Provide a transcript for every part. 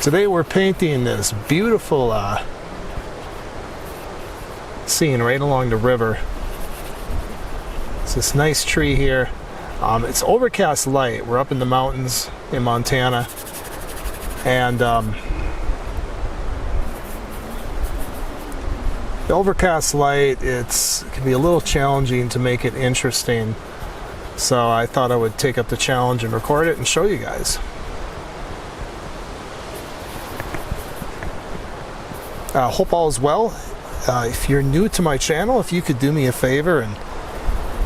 Today we're painting this beautiful scene right along the river. It's this nice tree here. It's overcast light. We're up in the mountains in Montana, and the overcast light, it can be a little challenging to make it interesting. So I thought I would take up the challenge and record it and show you guys. Hope all is well. If you're new to my channel, if you could do me a favor and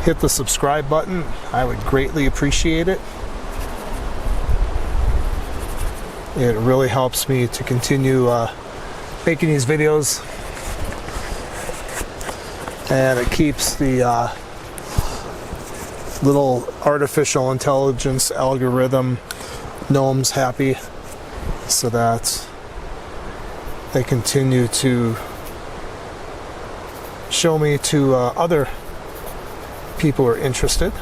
hit the subscribe button, I would greatly appreciate it. It really helps me to continue making these videos, and it keeps the little artificial intelligence algorithm gnomes happy, so that they continue to show me to other people who are interested.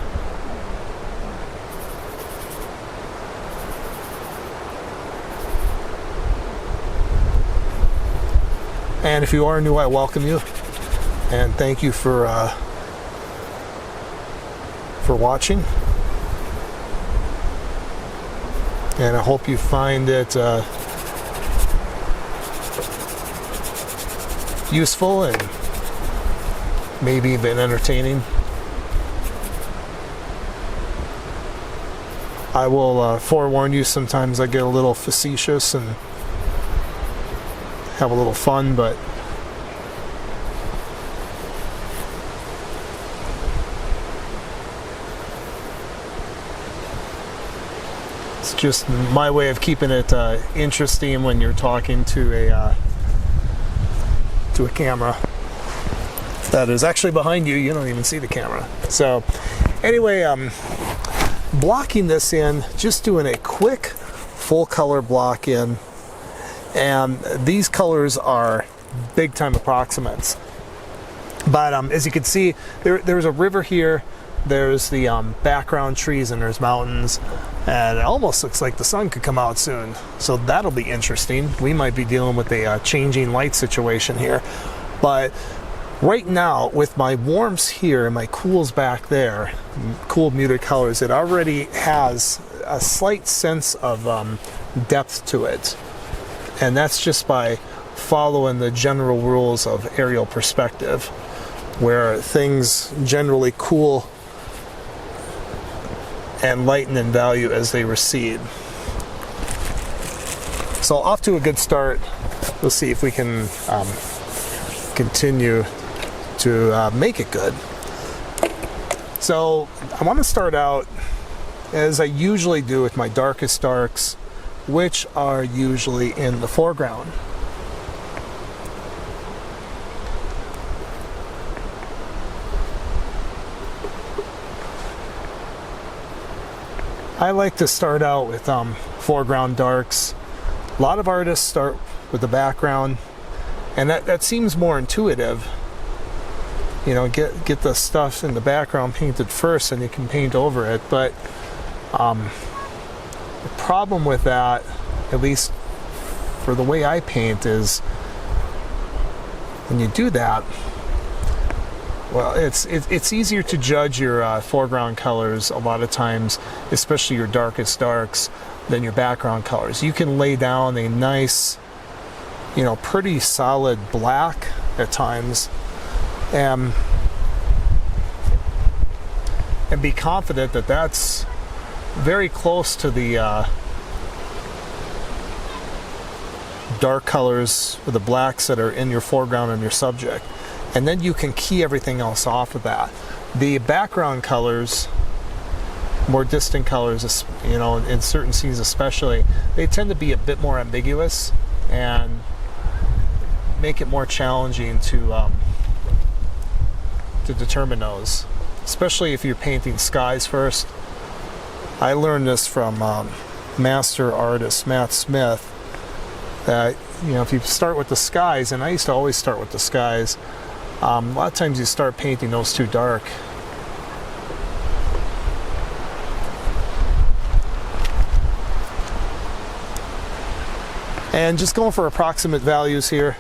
And if you are new, I welcome you, and thank you for watching. And I hope you find it useful and maybe even entertaining. I will forewarn you, sometimes I get a little facetious and have a little fun, but it's just my way of keeping it interesting when you're talking to a camera that is actually behind you. You don't even see the camera. So anyway, blocking this in, just doing a quick full color block in, and these colors are big time approximates. But as you can see, there's a river here, there's the background trees, and there's mountains, and it almost looks like the sun could come out soon, so that'll be interesting. We might be dealing with a changing light situation here. But right now, with my warms here and my cools back there, cool muted colors, it already has a slight sense of depth to it. And that's just by following the general rules of aerial perspective, where things generally cool and lighten in value as they recede. So off to a good start. We'll see if we can continue to make it good. So I want to start out as I usually do with my darkest darks, which are usually in the foreground. I like to start out with foreground darks. A lot of artists start with the background, and that seems more intuitive. You know, get the stuff in the background painted first, and you can paint over it. But the problem with that, at least for the way I paint, is when you do that, well, it's easier to judge your foreground colors a lot of times, especially your darkest darks, than your background colors. You can lay down a nice, pretty solid black at times, and be confident that that's very close to the dark colors or the blacks that are in your foreground and your subject. And then you can key everything else off of that. The background colors, more distant colors, in certain scenes especially, they tend to be a bit more ambiguous and make it more challenging to determine those, especially if you're painting skies first. I learned this from master artist Matt Smith, that if you start with the skies, and I used to always start with the skies, a lot of times you start painting those too dark. And just going for approximate values here,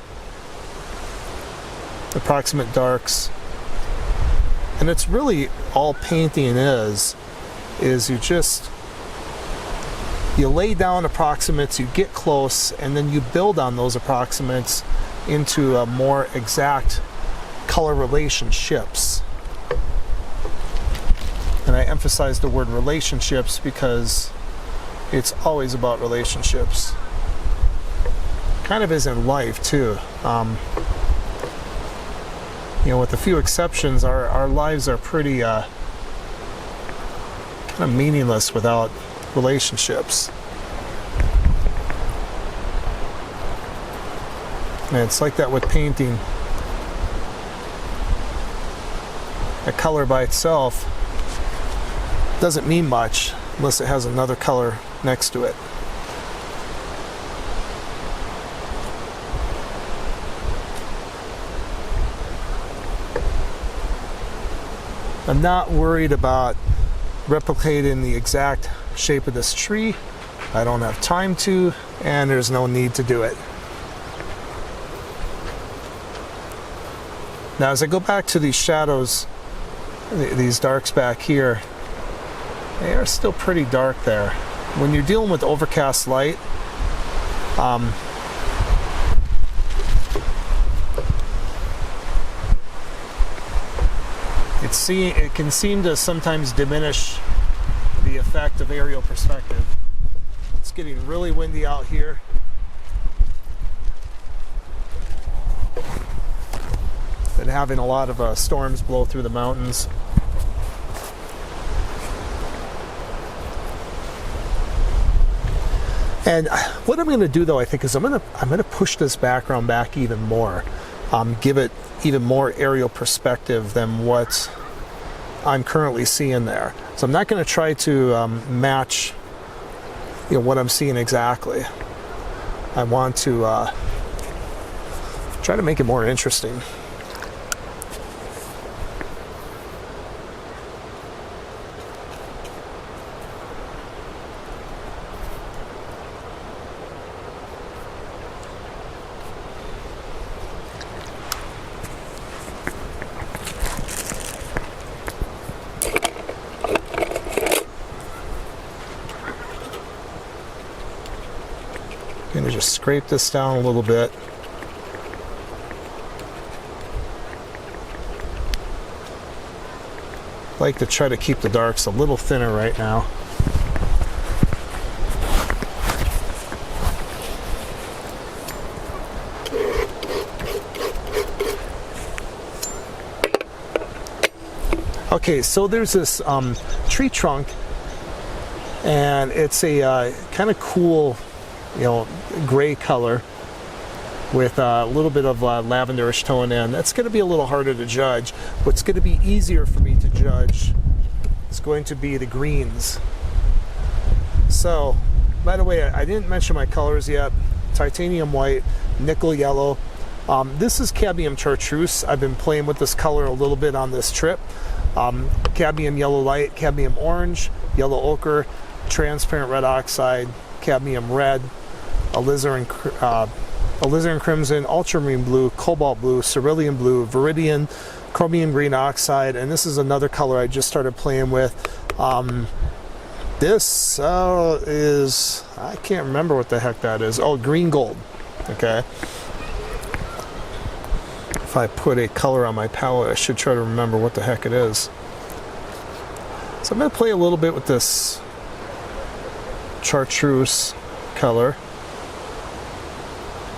approximate darks. And it's really all painting is you lay down approximates, you get close, and then you build on those approximates into a more exact color relationships. And I emphasize the word relationships because it's always about relationships. Kind of is in life too. You know, with a few exceptions, our lives are pretty kind of meaningless without relationships. And it's like that with painting. A color by itself doesn't mean much unless it has another color next to it. I'm not worried about replicating the exact shape of this tree. I don't have time to, and there's no need to do it. Now as I go back to these shadows, these darks back here, they are still pretty dark there. When you're dealing with overcast light, it can seem to sometimes diminish the effect of aerial perspective. It's getting really windy out here. Been having a lot of storms blow through the mountains. And what I'm going to do, though, I think, is I'm going to push this background back even more, give it even more aerial perspective than what I'm currently seeing there. So I'm not going to try to match, you know, what I'm seeing exactly. I want to try to make it more interesting. Going to just scrape this down a little bit. I like to try to keep the darks a little thinner right now. Okay, so there's this tree trunk, and it's a kind of cool, you know, gray color with a little bit of lavenderish tone in. That's going to be a little harder to judge. What's going to be easier for me to judge is going to be the greens. So, by the way, I didn't mention my colors yet. Titanium white, nickel yellow. This is cadmium chartreuse. I've been playing with this color a little bit on this trip. Cadmium yellow light, cadmium orange, yellow ochre, transparent red oxide, cadmium red, alizarin crimson, ultramarine blue, cobalt blue, cerulean blue, viridian, chromium green oxide, and this is another color I just started playing with. This is, I can't remember what the heck that is. Oh, green gold. Okay. If I put a color on my palette, I should try to remember what the heck it is. So I'm going to play a little bit with this chartreuse color.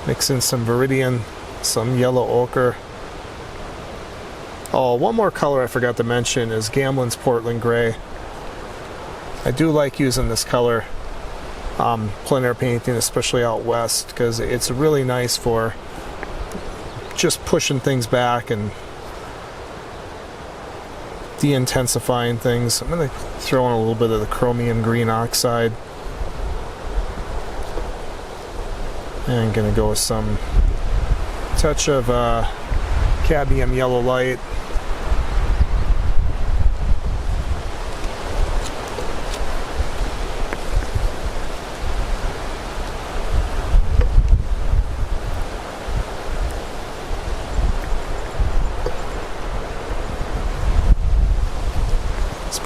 Mix in some viridian, some yellow ochre. Oh, one more color I forgot to mention is Gamlin's Portland Gray. I do like using this color plein air painting, especially out west, because it's really nice for just pushing things back and de-intensifying things. I'm going to throw in a little bit of the chromium green oxide. And I'm going to go with some touch of cadmium yellow light.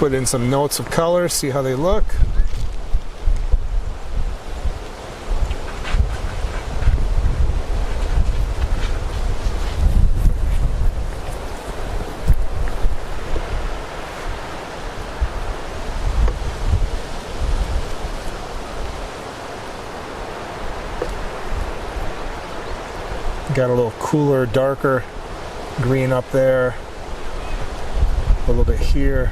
Put in some notes of color, see how they look. Got a little cooler, darker green up there, a little bit here.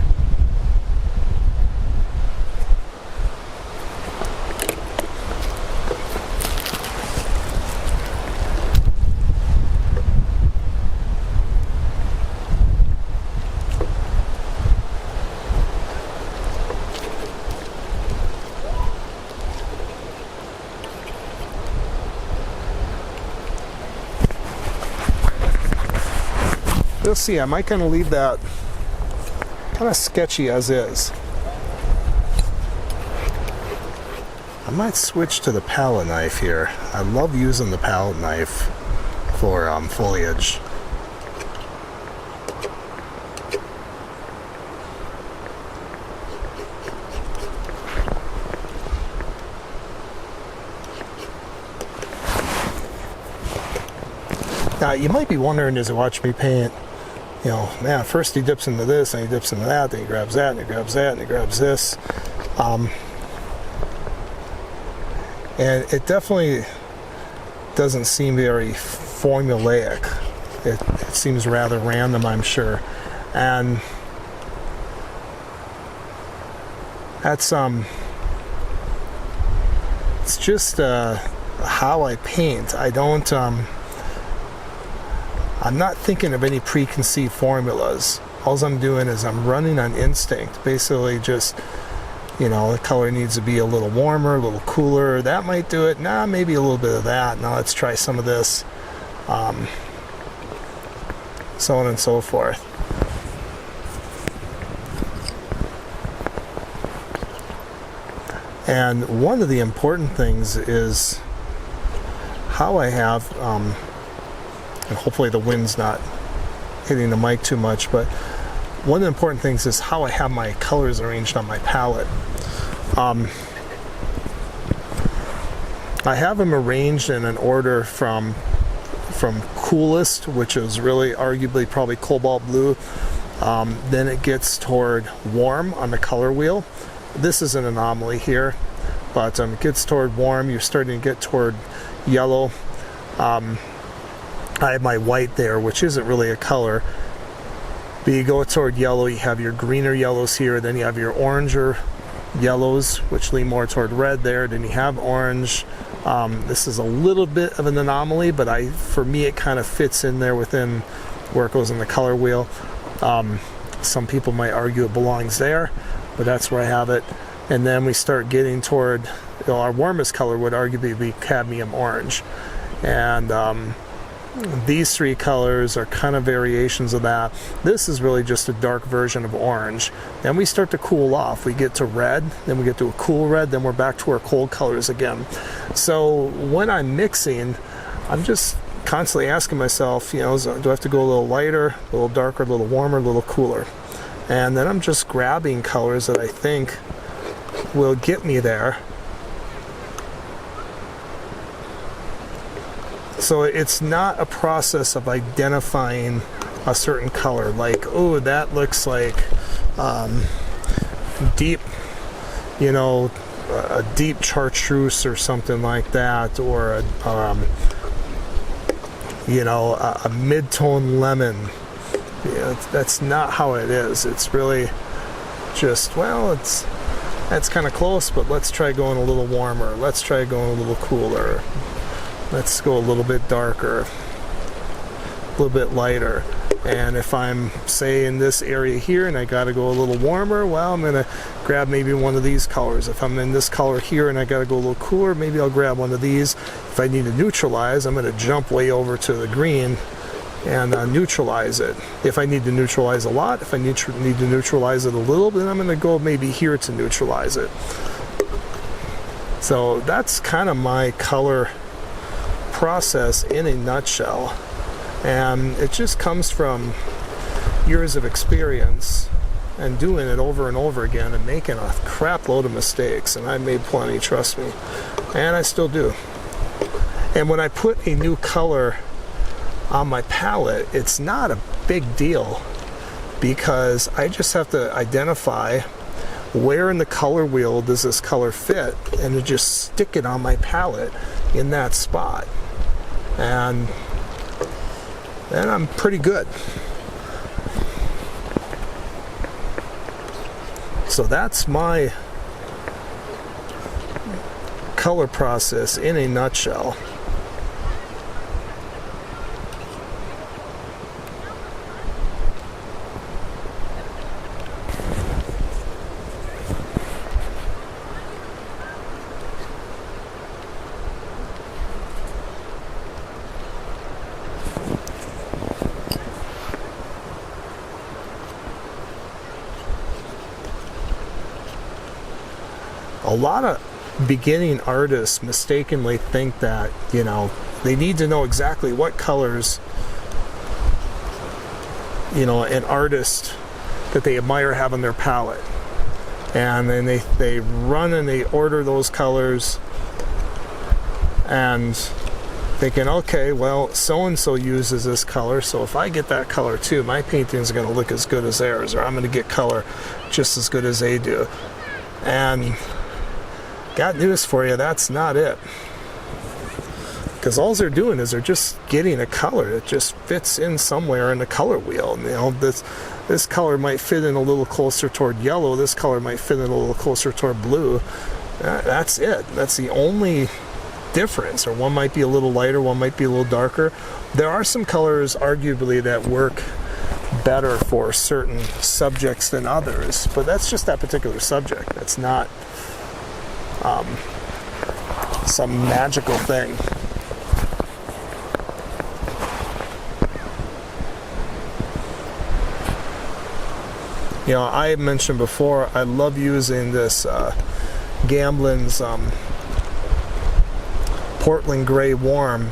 You'll see, I might kind of leave that kind of sketchy as is. I might switch to the palette knife here. I love using the palette knife for foliage. Now, you might be wondering as you watch me paint, you know, man, first he dips into this, and he dips into that, then he grabs that, and he grabs that, and he grabs this. And it definitely doesn't seem very formulaic. It seems rather random, I'm sure. And that's, it's just how I paint. I don't, I'm not thinking of any preconceived formulas. All I'm doing is I'm running on instinct. Basically just, you know, the color needs to be a little warmer, a little cooler. That might do it. Nah, maybe a little bit of that. Now let's try some of this. So on and so forth. And one of the important things is how I have, and hopefully the wind's not hitting the mic too much, but one of the important things is how I have my colors arranged on my palette. I have them arranged in an order from coolest, which is really arguably probably cobalt blue, then it gets toward warm on the color wheel. This is an anomaly here, but it gets toward warm. You're starting to get toward yellow. I have my white there, which isn't really a color. But you go toward yellow, you have your greener yellows here, then you have your oranger yellows, which lean more toward red there, then you have orange. This is a little bit of an anomaly, but for me it kind of fits in there within where it goes in the color wheel. Some people might argue it belongs there, but that's where I have it. And then we start getting toward, you know, our warmest color would arguably be cadmium orange. And these three colors are kind of variations of that. This is really just a dark version of orange. Then we start to cool off. We get to red, then we get to a cool red, then we're back to our cold colors again. So when I'm mixing, I'm just constantly asking myself, you know, do I have to go a little lighter, a little darker, a little warmer, a little cooler? And then I'm just grabbing colors that I think will get me there. So it's not a process of identifying a certain color, like, oh, that looks like deep, you know, a deep chartreuse or something like that, or a, you know, a mid-tone lemon. Yeah, that's not how it is. It's really just, well, that's kind of close, but let's try going a little warmer. Let's try going a little cooler. Let's go a little bit darker, a little bit lighter. And if I'm, say, in this area here and I got to go a little warmer, well, I'm going to grab maybe one of these colors. If I'm in this color here and I got to go a little cooler, maybe I'll grab one of these. If I need to neutralize, I'm going to jump way over to the green and neutralize it. If I need to neutralize a lot, if I need to neutralize it a little, then I'm going to go maybe here to neutralize it. So that's kind of my color process in a nutshell, and it just comes from years of experience and doing it over and over again and making a crap load of mistakes, and I made plenty, trust me, and I still do. And when I put a new color on my palette, it's not a big deal, because I just have to identify where in the color wheel does this color fit, and to just stick it on my palette in that spot, and then I'm pretty good. So that's my color process in a nutshell. A lot of beginning artists mistakenly think that, you know, they need to know exactly what colors, you know, an artist that they admire have on their palette. And then they run and they order those colors and thinking, okay, well, so-and-so uses this color, so if I get that color too, my painting's going to look as good as theirs, or I'm going to get color just as good as they do. And got news for you, that's not it. Because all they're doing is they're just getting a color that just fits in somewhere in the color wheel. You know, this color might fit in a little closer toward yellow, this color might fit in a little closer toward blue. That's it. That's the only difference. Or one might be a little lighter, one might be a little darker. There are some colors, arguably, that work better for certain subjects than others, but that's just that particular subject. That's not some magical thing. You know, I mentioned before, I love using this Gamblin's Portland Gray Warm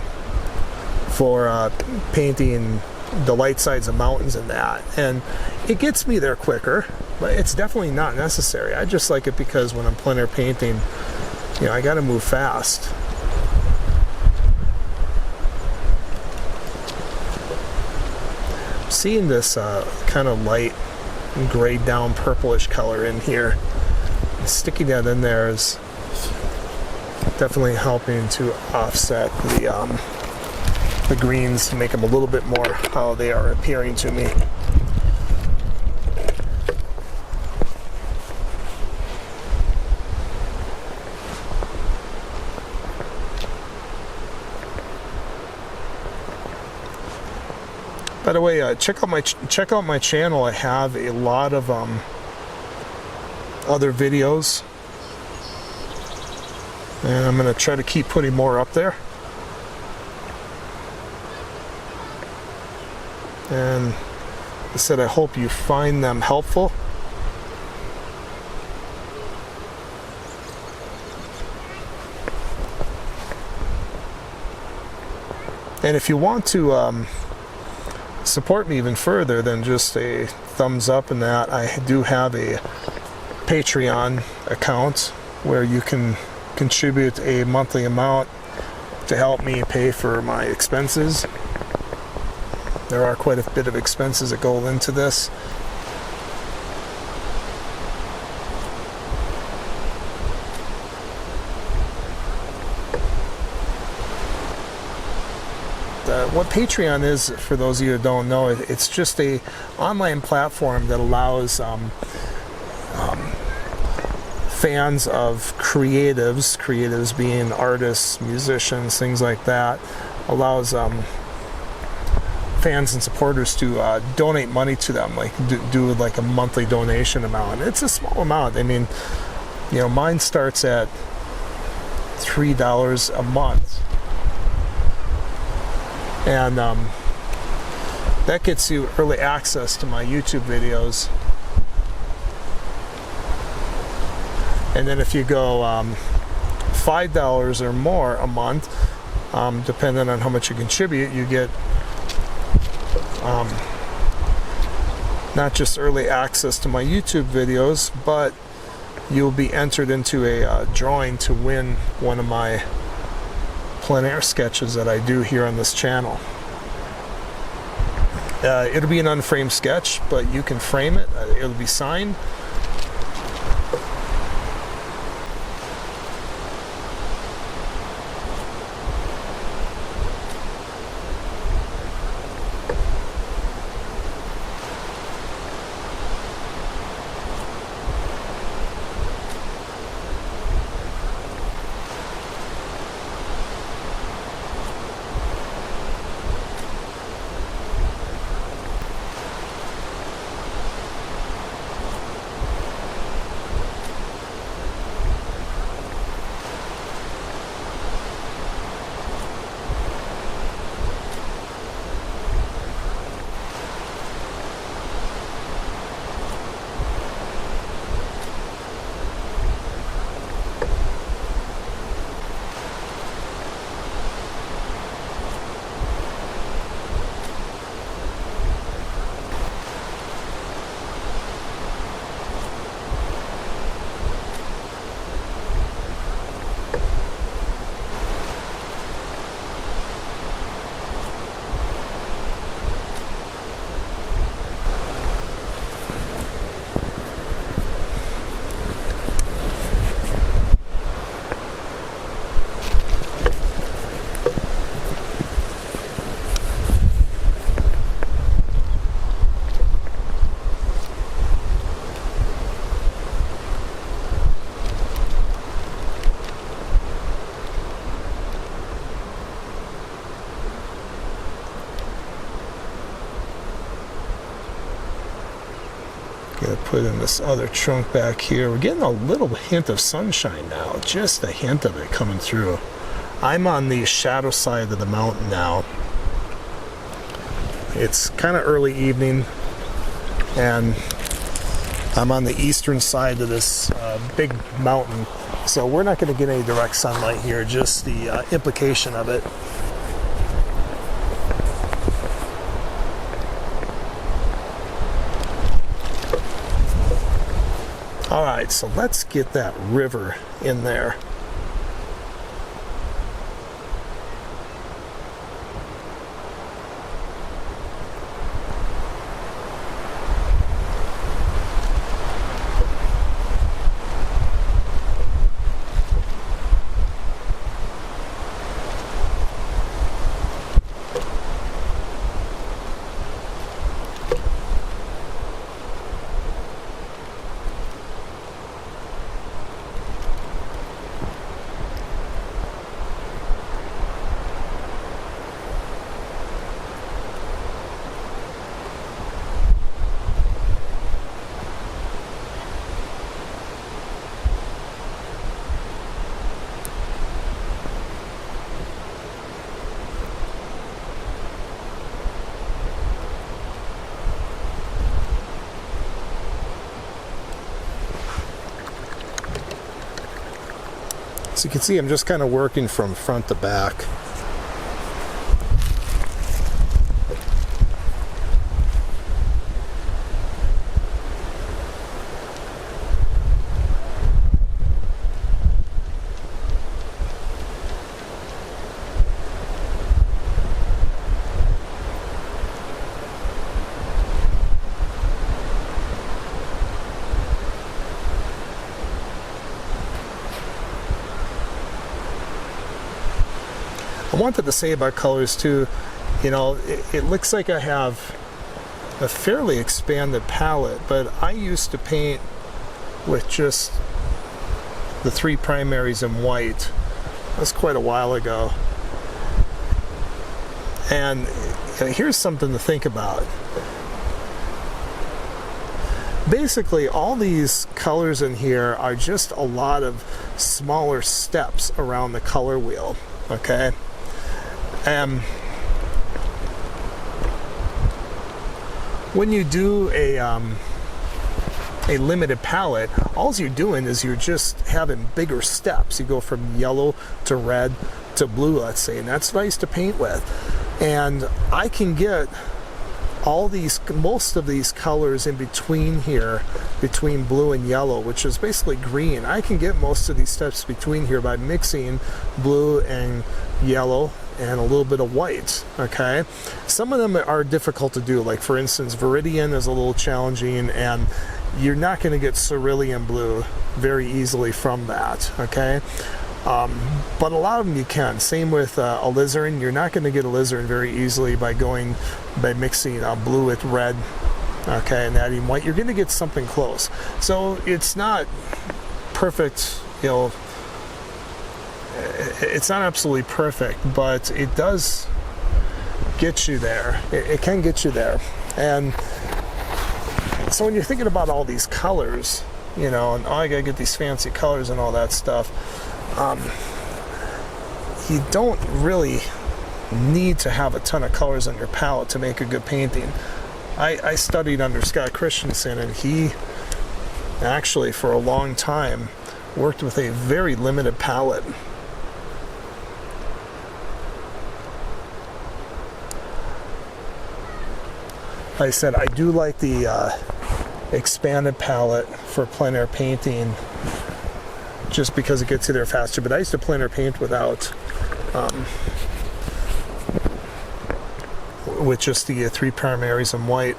for painting the light sides of mountains and that, and it gets me there quicker, but it's definitely not necessary. I just like it because when I'm plein air painting, you know, I got to move fast. I'm seeing this kind of light grayed down purplish color in here. Sticking that in there is definitely helping to offset the greens to make them a little bit more how they are appearing to me. By the way, check out my channel. I have a lot of other videos, and I'm going to try to keep putting more up there. And I said, I hope you find them helpful. And if you want to support me even further than just a thumbs up and that, I do have a Patreon account where you can contribute a monthly amount to help me pay for my expenses. There are quite a bit of expenses that go into this. What Patreon is, for those of you who don't know, it's just a online platform that allows fans of creatives being artists, musicians, things like that, allows fans and supporters to donate money to them, like do like a monthly donation amount. It's a small amount. I mean, you know, mine starts at $3 a month. And that gets you early access to my YouTube videos. And then if you go $5 or more a month, depending on how much you contribute, you get not just early access to my YouTube videos, but you'll be entered into a drawing to win one of my plein air sketches that I do here on this channel. It'll be an unframed sketch, but you can frame it. It'll be signed. Gonna put in this other trunk back here. We're getting a little hint of sunshine now, just a hint of it coming through. I'm on the shadow side of the mountain now. It's kind of early evening, and I'm on the eastern side of this big mountain, so we're not going to get any direct sunlight here, just the implication of it. All right, so let's get that river in there. So you can see I'm just kind of working from front to back. I wanted to say about colors too, you know, it looks like I have a fairly expanded palette, but I used to paint with just the three primaries in white. That's quite a while ago. And here's something to think about. Basically, all these colors in here are just a lot of smaller steps around the color wheel, okay? When you do a limited palette, all you're doing is you're just having bigger steps. You go from yellow to red to blue, let's say, and that's what I used to paint with. And I can get most of these colors in between here, between blue and yellow, which is basically green, I can get most of these steps between here by mixing blue and yellow and a little bit of white. Okay, some of them are difficult to do, like for instance Viridian is a little challenging, and you're not going to get cerulean blue very easily from that. Okay, but a lot of them you can. Same with alizarin. You're not going to get alizarin very easily by mixing blue with red, okay, and adding white. You're going to get something close. So it's not perfect, you know, it's not absolutely perfect, but it does get you there. It can get you there. And so when you're thinking about all these colors, you know, and I gotta get these fancy colors and all that stuff, you don't really need to have a ton of colors on your palette to make a good painting. I studied under Scott Christensen, and he actually for a long time worked with a very limited palette. Like I said, I do like the expanded palette for plein air painting, just because it gets you there faster. But I used to plein air paint without, with just the three primaries and white,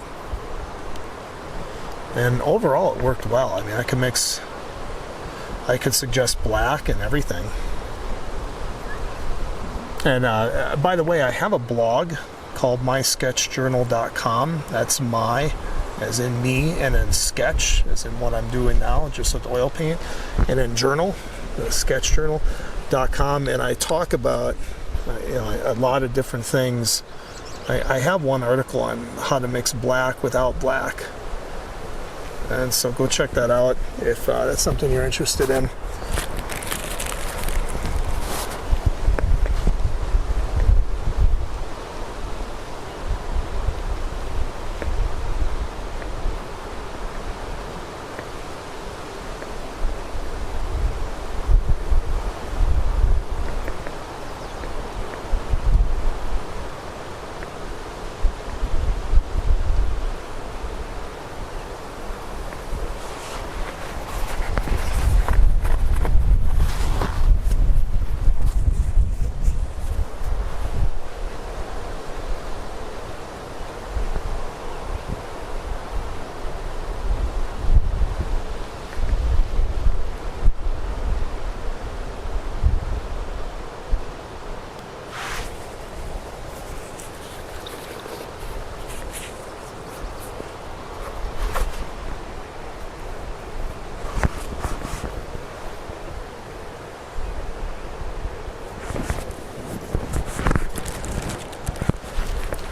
and overall it worked well. I mean, I could suggest black and everything. And by the way, I have a blog called mysketchjournal.com. That's my, as in me, and then sketch, as in what I'm doing now, just with oil paint, and then journal, the sketchjournal.com, and I talk about a lot of different things. I have one article on how to mix black without black, and so go check that out if that's something you're interested in.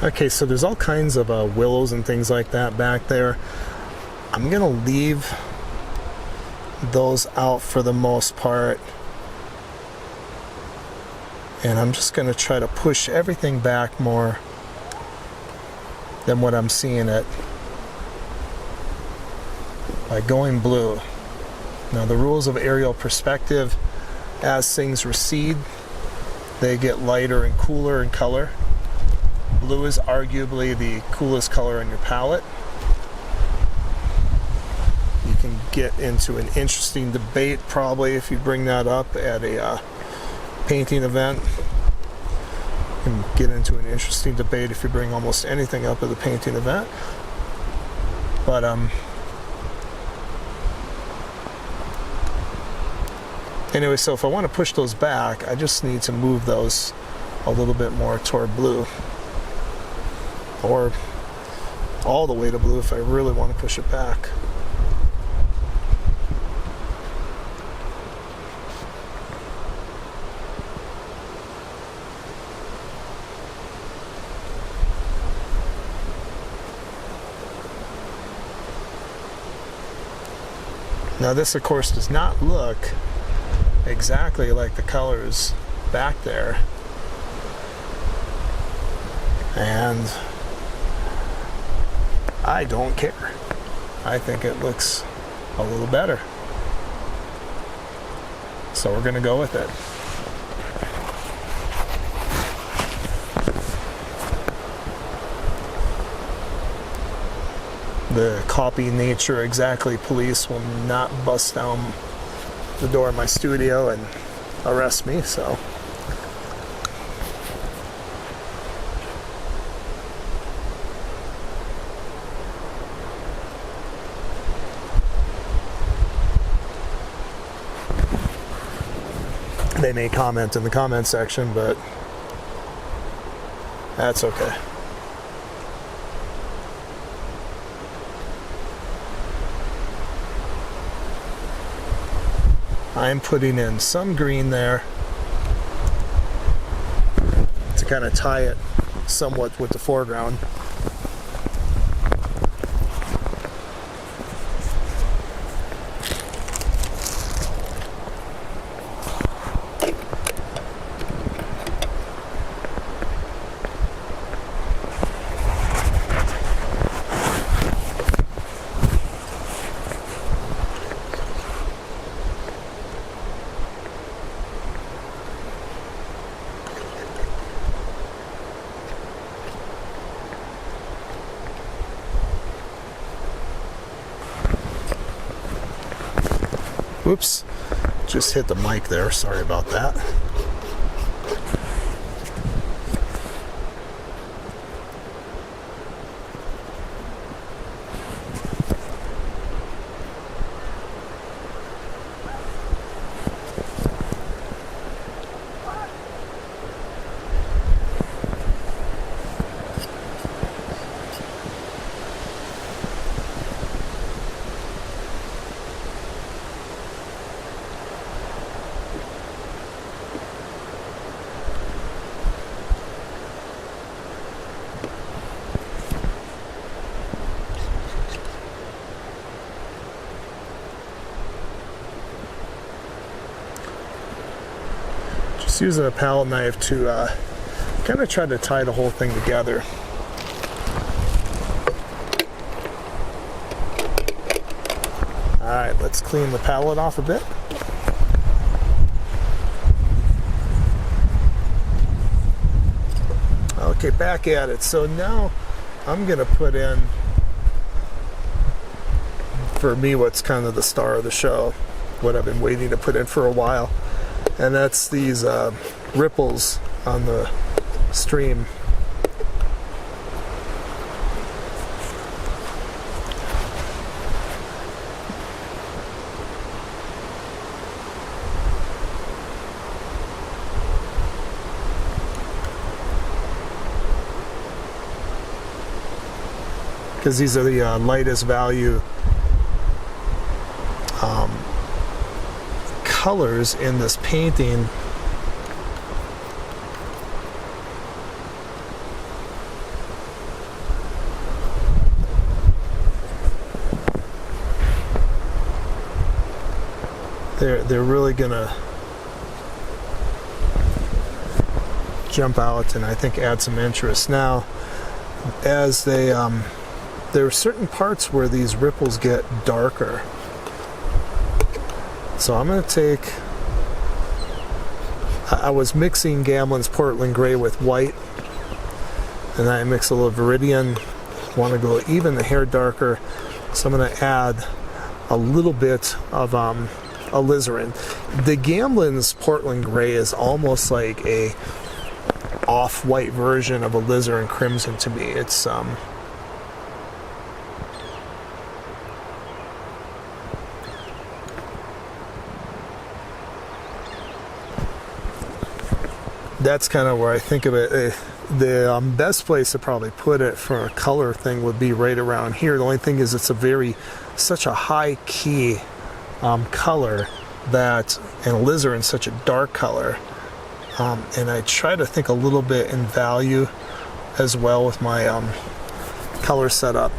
Okay, so there's all kinds of willows and things like that back there. I'm gonna leave those out for the most part, and I'm just gonna try to push everything back more than what I'm seeing it by going blue. Now the rules of aerial perspective, as things recede, they get lighter and cooler in color. Blue is arguably the coolest color in your palette. You can get into an interesting debate probably if you bring that up at a painting event. You can get into an interesting debate if you bring almost anything up at the painting event. But anyway, so if I want to push those back, I just need to move those a little bit more toward blue, or all the way to blue if I really want to push it back. Now this of course does not look exactly like the colors back there, and I don't care. I think it looks a little better, so we're gonna go with it. the copy nature exactly police will not bust down the door of my studio and arrest me, so. They may comment in the comment section, but that's okay. I'm putting in some green there to kind of tie it somewhat with the foreground. Whoops, just hit the mic there, sorry about that. Just using a palette knife to kind of try to tie the whole thing together. Alright, let's clean the palette off a bit. Okay, back at it. So now I'm going to put in, for me, what's kind of the star of the show, what I've been waiting to put in for a while. And that's these ripples on the stream. Because these are the lightest value colors in this painting. They're really gonna jump out and I think add some interest. Now, as they there are certain parts where these ripples get darker. So I'm going to take, I was mixing Gambling's Portland Gray with white, and I mix a little Viridian. Want to go even the hair darker, so I'm going to add a little bit of alizarin. The Gambling's Portland Gray is almost like a off-white version of alizarin crimson to me. It's that's kind of where I think of it. The best place to probably put it for a color thing would be right around here. The only thing is it's such a high key color that, and alizarin's such a dark color. And I try to think a little bit in value as well with my color setup.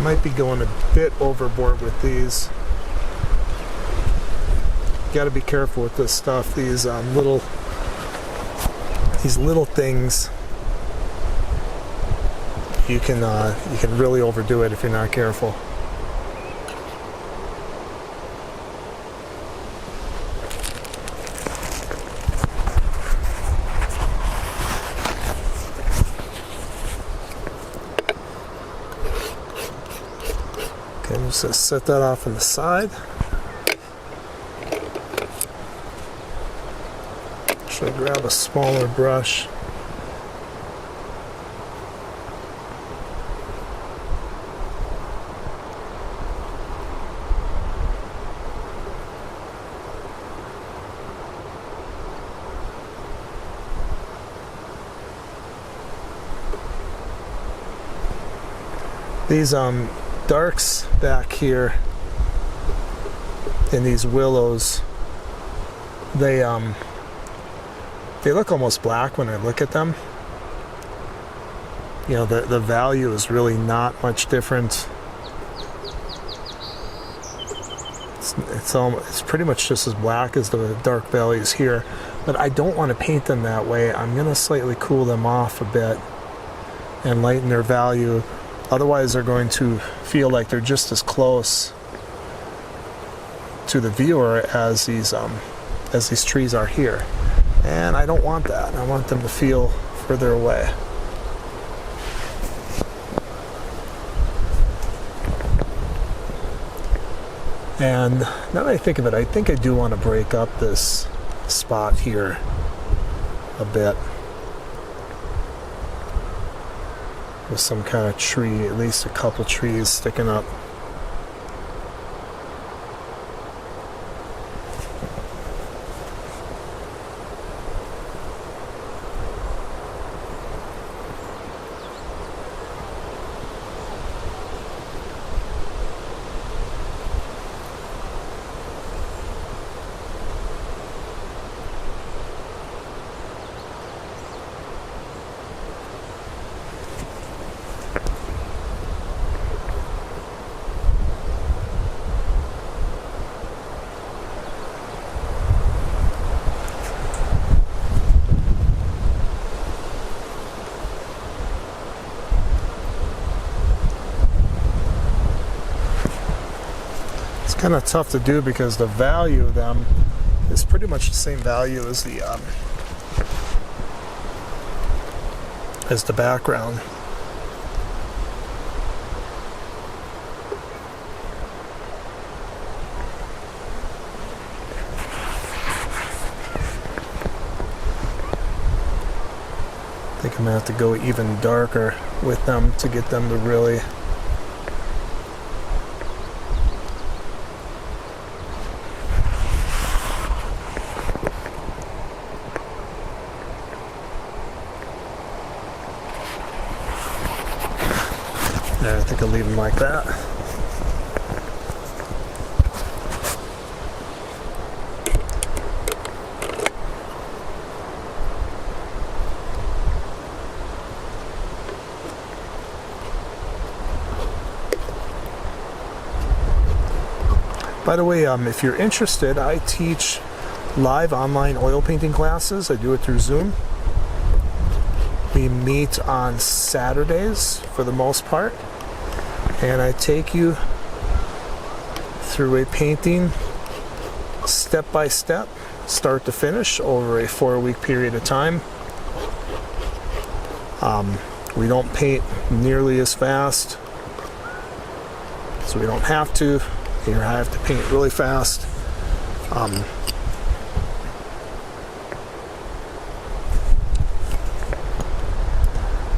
might be going a bit overboard with these. Got to be careful with this stuff. These little things, you can really overdo it if you're not careful. Okay, I'm just going to set that off on the side. Should I grab a smaller brush? These darks back here in these willows, they look almost black when I look at them. You know, the value is really not much different. It's pretty much just as black as the dark values here, but I don't want to paint them that way. I'm going to slightly cool them off a bit and lighten their value. Otherwise, they're going to feel like they're just as close to the viewer as these trees are here. And I don't want that. I want them to feel further away. And now that I think of it, I think I do want to break up this spot here a bit with some kind of tree, at least a couple trees sticking up. Kind of tough to do because the value of them is pretty much the same value as the background. I think I'm gonna have to go even darker with them to get them to really I think I'll leave them like that. By the way, if you're interested, I teach live online oil painting classes. I do it through Zoom. We meet on Saturdays for the most part. And I take you through a painting step by step, start to finish, over a 4-week period of time. We don't paint nearly as fast, so we don't have to. Here I have to paint really fast.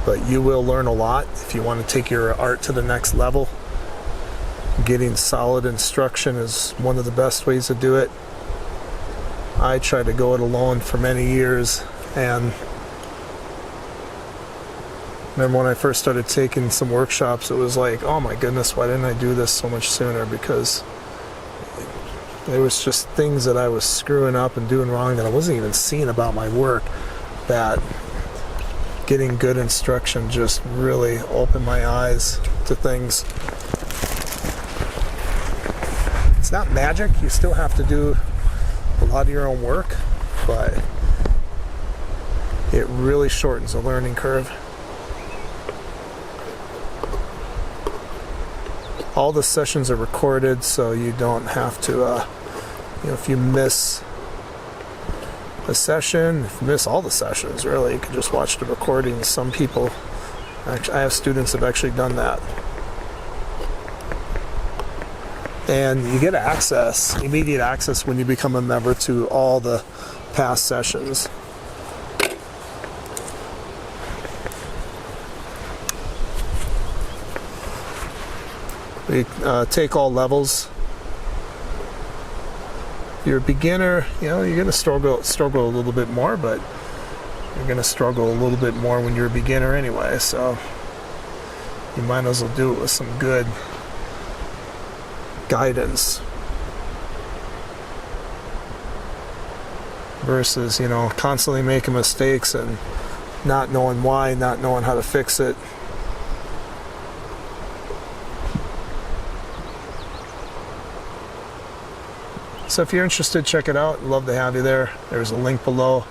But you will learn a lot if you want to take your art to the next level. Getting solid instruction is one of the best ways to do it. I tried to go it alone for many years, and remember when I first started taking some workshops, it was like, oh my goodness, why didn't I do this so much sooner? Because there was just things that I was screwing up and doing wrong that I wasn't even seeing about my work, that getting good instruction just really opened my eyes to things. It's not magic. You still have to do a lot of your own work, but it really shortens the learning curve. All the sessions are recorded, so you don't have to, if you miss a session, if you miss all the sessions, really, you can just watch the recordings. Some people, I have students that have actually done that. And you get access, immediate access when you become a member to all the past sessions. We take all levels. If you're a beginner, you're going to struggle a little bit more, but you're going to struggle a little bit more when you're a beginner anyway, so you might as well do it with some good guidance versus, constantly making mistakes and not knowing why, not knowing how to fix it. So if you're interested, check it out. Love to have you there. There's a link below.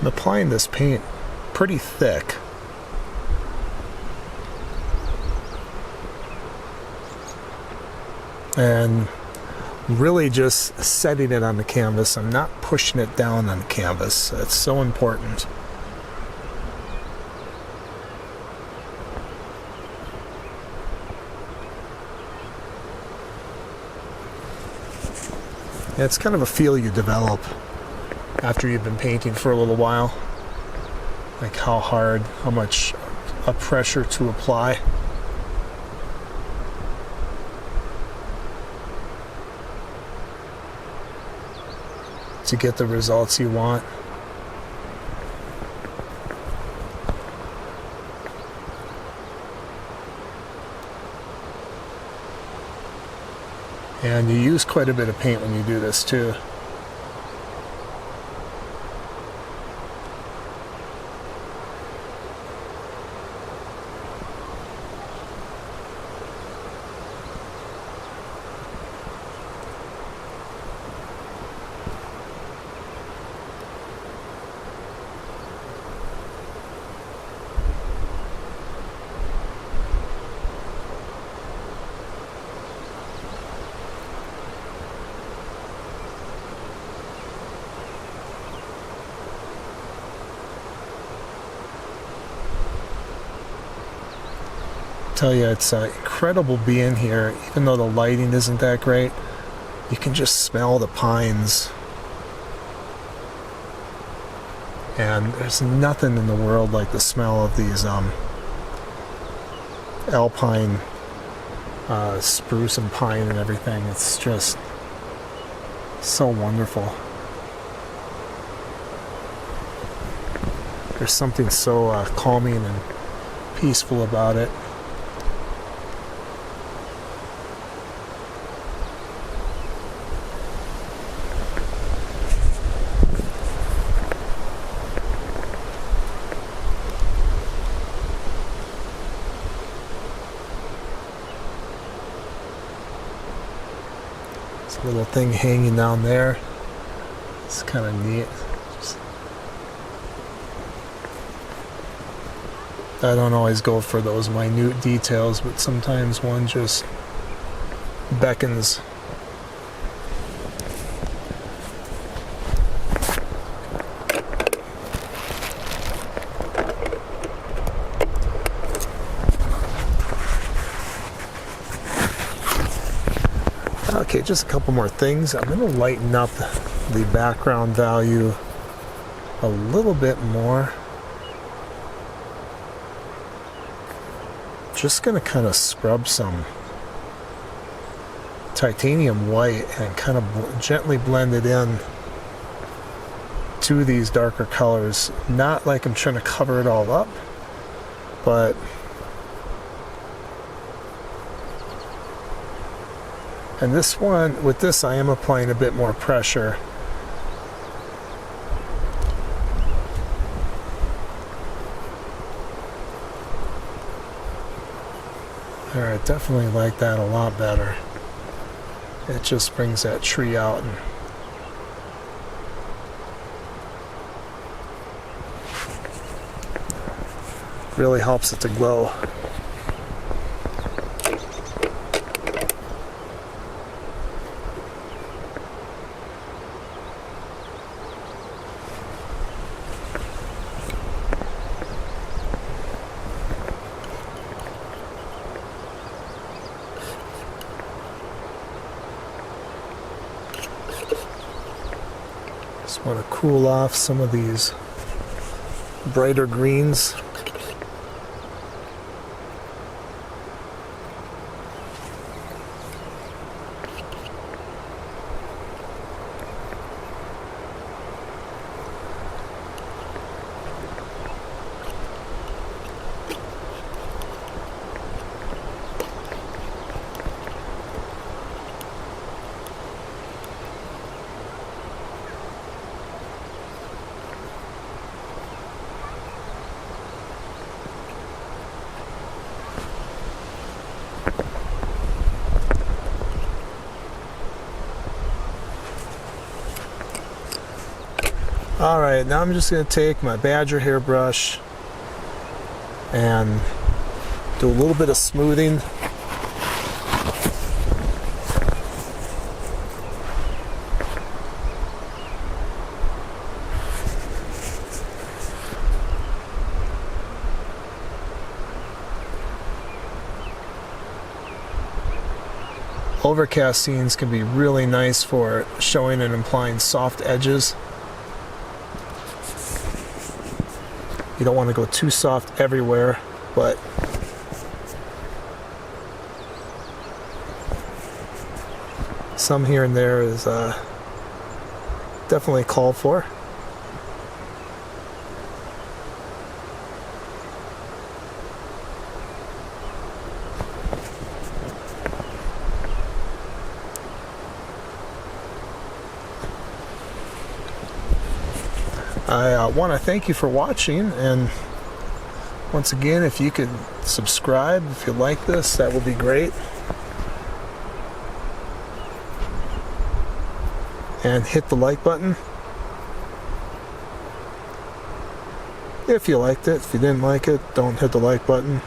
I'm applying this paint pretty thick. And really just setting it on the canvas. I'm not pushing it down on the canvas. It's so important. Yeah, it's kind of a feel you develop after you've been painting for a little while. Like how hard, how much pressure to apply. To get the results you want. And you use quite a bit of paint when you do this too. Tell you, it's incredible being here. Even though the lighting isn't that great, you can just smell the pines, and there's nothing in the world like the smell of these alpine spruce and pine and everything. It's just so wonderful. There's something so calming and peaceful about it. This little thing hanging down there. It's kind of neat. I don't always go for those minute details, but sometimes one just beckons. Okay, just a couple more things. I'm going to lighten up the background value a little bit more. Just going to kind of scrub some titanium white and kind of gently blend it in to these darker colors. Not like I'm trying to cover it all up, but and this one, with this I am applying a bit more pressure. I definitely like that a lot better. It just brings that tree out and really helps it to glow. Just want to cool off some of these brighter greens. Alright, now I'm just going to take my badger hairbrush and do a little bit of smoothing. Overcast scenes can be really nice for showing and implying soft edges. You don't want to go too soft everywhere, but some here and there is definitely called for. I want to thank you for watching, and once again, if you could subscribe if you like this, that would be great. And hit the like button if you liked it. If you didn't like it, don't hit the like button.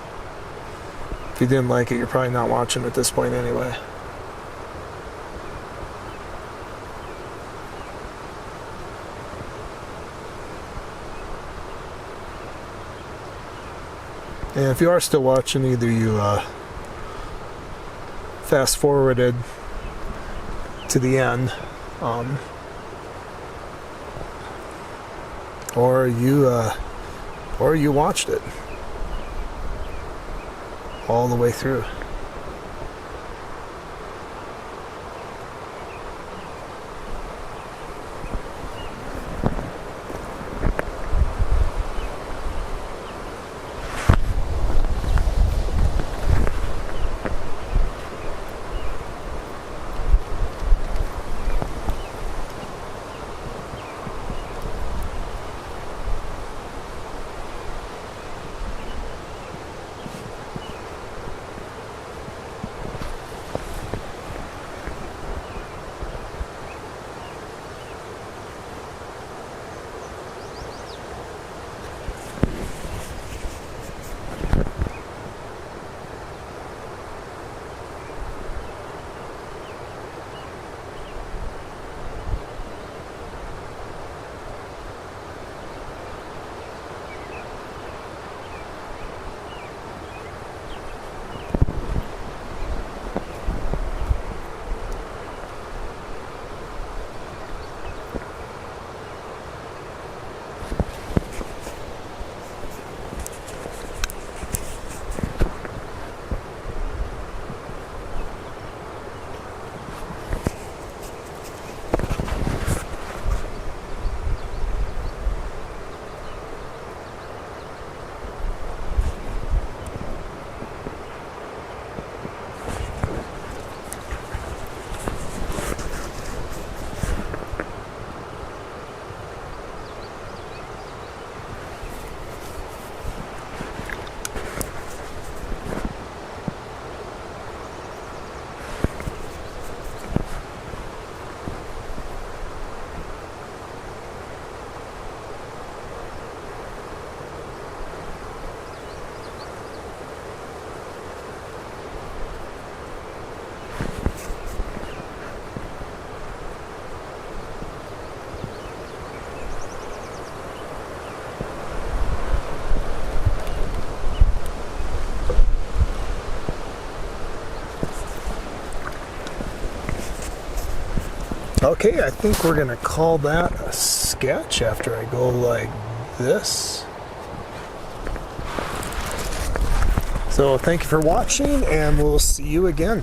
If you didn't like it, you're probably not watching at this point anyway. And if you are still watching, either you fast forwarded to the end, or you watched it all the way through. Okay, I think we're going to call that a sketch after I go like this. So thank you for watching, and we'll see you again.